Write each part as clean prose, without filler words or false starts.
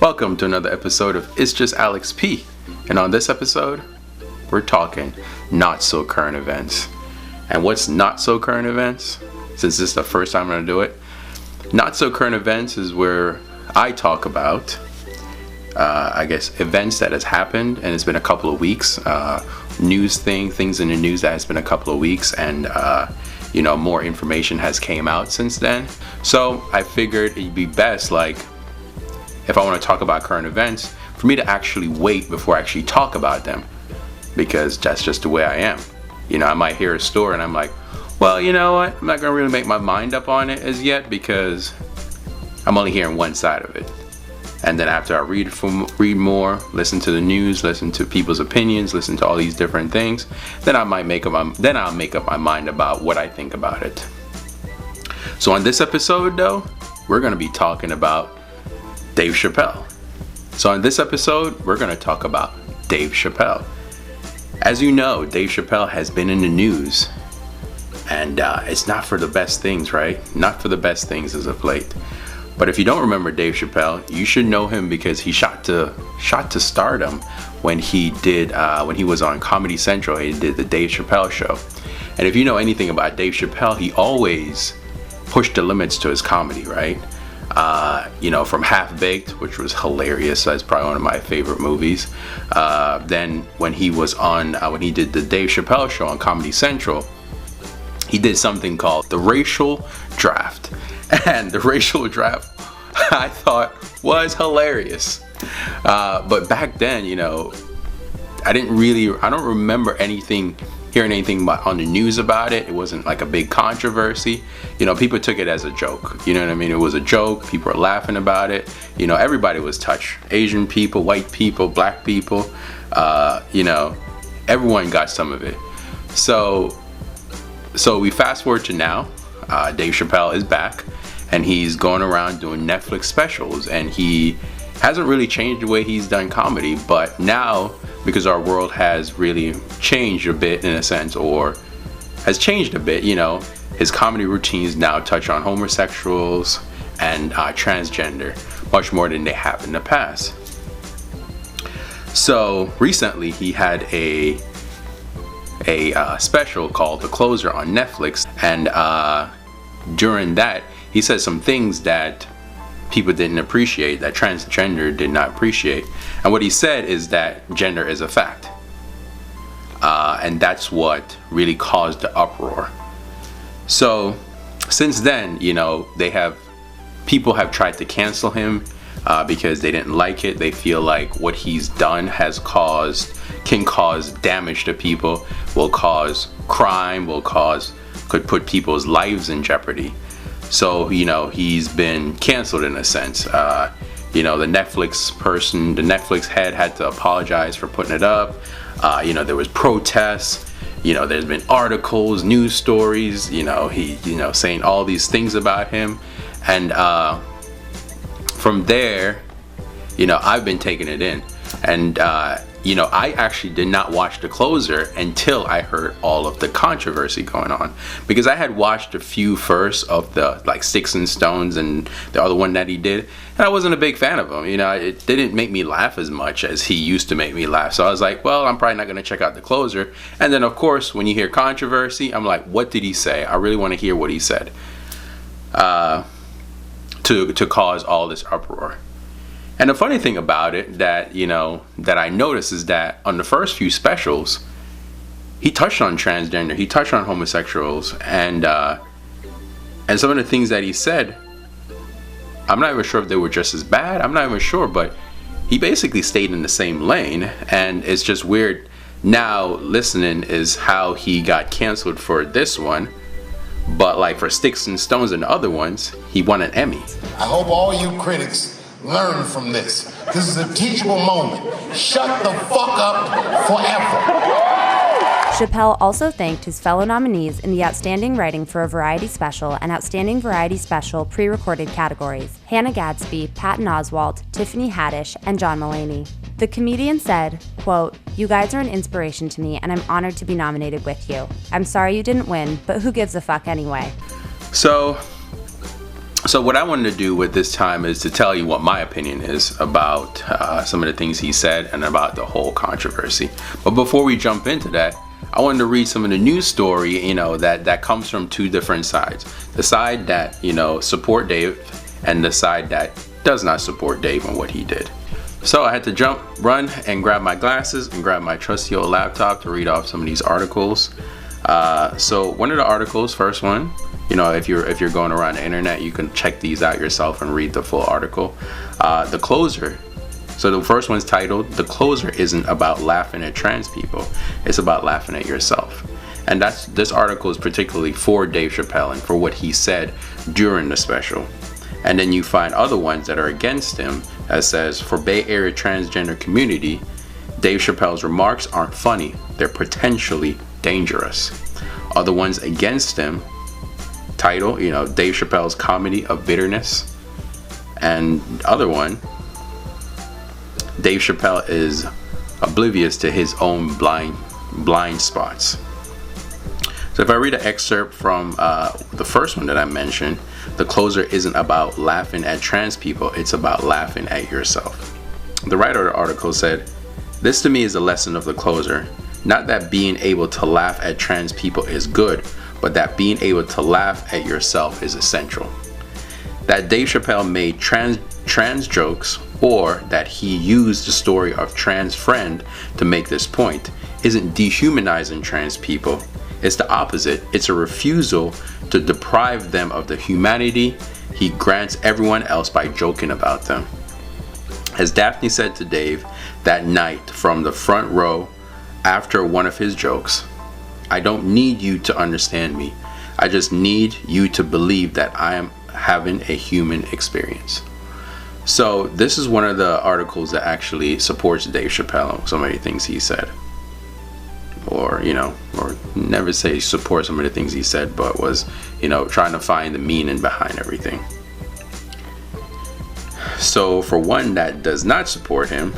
Welcome to another episode of It's Just Alex P. And on this episode, we're talking not so current events. And what's not so current events? Since this is the first time I'm going to do it. Not so current events is where I talk about, events that has happened and it's been a couple of weeks. Things in the news that has been a couple of weeks, and more information has came out since then. So I figured it'd be best, if I want to talk about current events, for me to actually wait before I actually talk about them, because that's just the way I am. I might hear a story and I'm like, well, you know what? I'm not going to really make my mind up on it as yet because I'm only hearing one side of it. And then after I read more, listen to the news, listen to people's opinions, listen to all these different things, then I'll make up my mind about what I think about it. So on this episode, though, we're going to be talking about Dave Chappelle. So on this episode, we're going to talk about Dave Chappelle. As you know, Dave Chappelle has been in the news, and it's not for the best things, right? Not for the best things as of late. But if you don't remember Dave Chappelle, you should know him because he shot to stardom when he was on Comedy Central. He did the Dave Chappelle show. And if you know anything about Dave Chappelle, he always pushed the limits to his comedy, right? From Half Baked, which was hilarious. That's probably one of my favorite movies. Then when he did the Dave Chappelle show on Comedy Central, he did something called the racial draft. And the racial draft, I thought, was hilarious. But back then, I don't remember hearing anything on the news about it. It wasn't like a big controversy. People took it as a joke. You know what I mean? It was a joke. People were laughing about it. Everybody was touched. Asian people, white people, black people. Everyone got some of it. So we fast forward to now. Dave Chappelle is back, and he's going around doing Neflix specials, and he hasn't really changed the way he's done comedy, but now, because our world has really changed a bit in a sense, or has changed a bit, his comedy routines now touch on homosexuals and transgender much more than they have in the past. So recently he had a special called The Closer on Neflix, and during that he said some things that people didn't appreciate, that transgender did not appreciate. And what he said is that gender is a fact, and that's what really caused the uproar. So since then, people have tried to cancel him because they didn't like it. They feel like what he's done can cause damage to people, will cause crime, could put people's lives in jeopardy. So, he's been canceled in a sense. The Netflix head had to apologize for putting it up. There was protests. There's been articles, news stories, saying all these things about him. And from there, I've been taking it in. And, I actually did not watch The Closer until I heard all of the controversy going on. Because I had watched a few first of the, Sticks and Stones and the other one that he did. And I wasn't a big fan of him. It didn't make me laugh as much as he used to make me laugh. So I was like, well, I'm probably not going to check out The Closer. And then, of course, when you hear controversy, I'm like, what did he say? I really want to hear what he said to cause all this uproar. And the funny thing about it that I noticed is that on the first few specials, he touched on transgender, he touched on homosexuals, and some of the things that he said, I'm not even sure if they were just as bad. I'm not even sure, but he basically stayed in the same lane. And it's just weird now listening is how he got canceled for this one, but for Sticks and Stones and the other ones, he won an Emmy. I hope all you critics learn from this. This is a teachable moment. Shut the fuck up forever. Chappelle also thanked his fellow nominees in the Outstanding Writing for a Variety Special and Outstanding Variety Special pre-recorded categories: Hannah Gadsby, Patton Oswalt, Tiffany Haddish, and John Mulaney. The comedian said, quote, "You guys are an inspiration to me, and I'm honored to be nominated with you. I'm sorry you didn't win, but who gives a fuck anyway?" So So what I wanted to do with this time is to tell you what my opinion is about some of the things he said and about the whole controversy. But before we jump into that, I wanted to read some of the news story, that comes from two different sides. The side that, support Dave, and the side that does not support Dave and what he did. So I had to run and grab my glasses and grab my trusty old laptop to read off some of these articles. So one of the articles, first one, if you're going around the internet, you can check these out yourself and read the full article. The closer. So the first one's titled, "The Closer Isn't About Laughing at Trans People, It's About Laughing at Yourself." And this article is particularly for Dave Chappelle and for what he said during the special. And then you find other ones that are against him that says, "For Bay Area transgender community, Dave Chappelle's remarks aren't funny, they're potentially dangerous." Other ones against him, title, Dave Chappelle's Comedy of Bitterness. And other one, Dave Chappelle is oblivious to his own blind spots. So if I read an excerpt from the first one that I mentioned, "The closer isn't about laughing at trans people, it's about laughing at yourself." The writer of the article said, "This to me is a lesson of the closer. Not that being able to laugh at trans people is good, but that being able to laugh at yourself is essential. That Dave Chappelle made trans jokes, or that he used the story of trans friend to make this point, isn't dehumanizing trans people. It's the opposite. It's a refusal to deprive them of the humanity he grants everyone else by joking about them." As Daphne said to Dave that night from the front row after one of his jokes, "I don't need you to understand me. I just need you to believe that I am having a human experience." So this is one of the articles that actually supports Dave Chappelle and so many things he said. Or never say support some of the things he said, but was, trying to find the meaning behind everything. So for one that does not support him,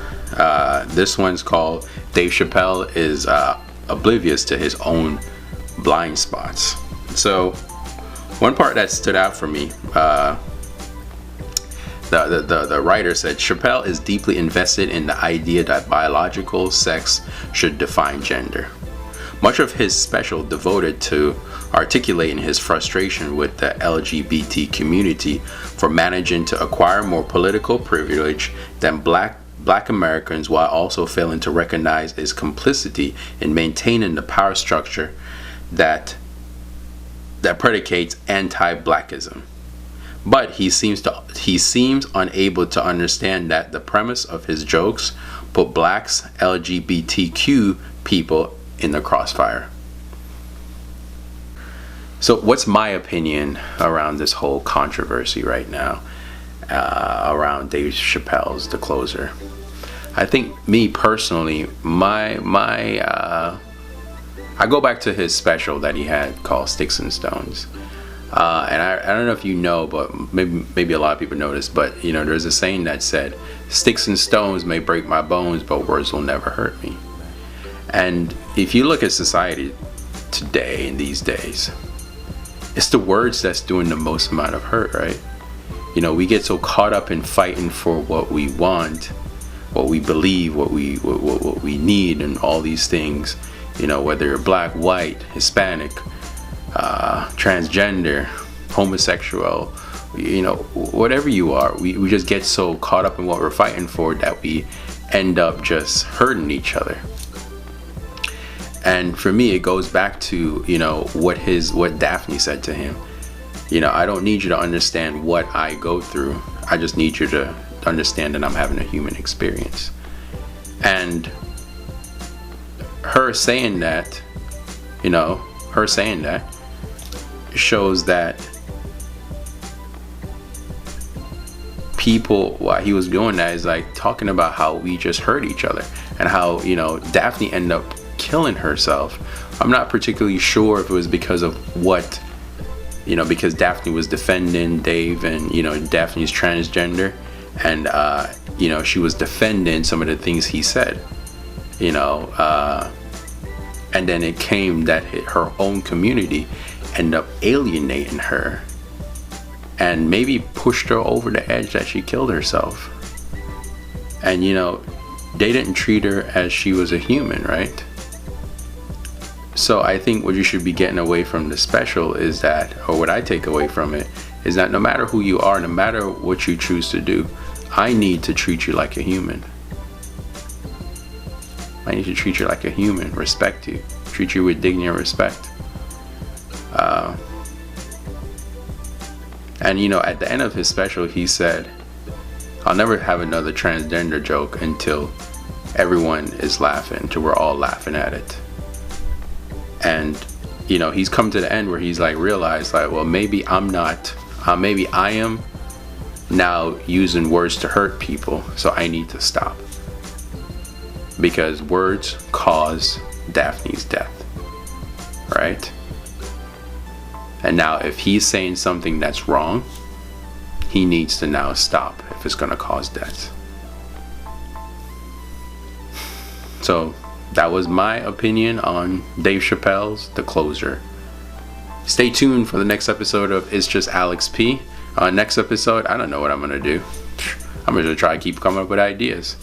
this one's called "Dave Chappelle is oblivious to his own blind spots." So one part that stood out for me, the writer said, "Chappelle is deeply invested in the idea that biological sex should define gender. Much of his special devoted to articulating his frustration with the LGBT community for managing to acquire more political privilege than black Americans, while also failing to recognize his complicity in maintaining the power structure that predicates anti-blackism. But he seems unable to understand that the premise of his jokes put blacks, LGBTQ people in the crossfire." So what's my opinion around this whole controversy right now, around Dave Chappelle's The Closer? I think me personally, I go back to his special that he had called Sticks and Stones. And I don't know if you know, but maybe a lot of people know this, but there's a saying that said, "Sticks and stones may break my bones, but words will never hurt me." And if you look at society today, in these days, it's the words that's doing the most amount of hurt, right? We get so caught up in fighting for what we want, what we believe, what we need, and all these things, whether you're black, white, Hispanic, transgender, homosexual, whatever you are, we just get so caught up in what we're fighting for that we end up just hurting each other. And for me, it goes back to what Daphne said to him. "I don't need you to understand what I go through. I just need you to understand that I'm having a human experience." And her saying that shows that people, while he was doing that, is like talking about how we just hurt each other, and how Daphne ended up killing herself. I'm not particularly sure if it was because of what, because Daphne was defending Dave, and Daphne's transgender, and she was defending some of the things he said, and then it came that her own community ended up alienating her and maybe pushed her over the edge that she killed herself. And you know, they didn't treat her as she was a human, right? So I think what you should be getting away from the special is that, or what I take away from it, is that no matter who you are, no matter what you choose to do, I need to treat you like a human. I need to treat you like a human, respect you, treat you with dignity and respect. And you know, at the end of his special, he said, I'll never have another transgender joke until everyone is laughing, until we're all laughing at it. And you know, he's come to the end where he's like realized, like, well, maybe I'm not, maybe I am now using words to hurt people, so I need to stop. Because words cause Daphne's death, right? And now if he's saying something that's wrong, he needs to now stop if it's going to cause death. So that was my opinion on Dave Chappelle's The Closer. Stay tuned for the next episode of It's Just Alex P. Next episode, I don't know what I'm going to do. I'm going to try to keep coming up with ideas.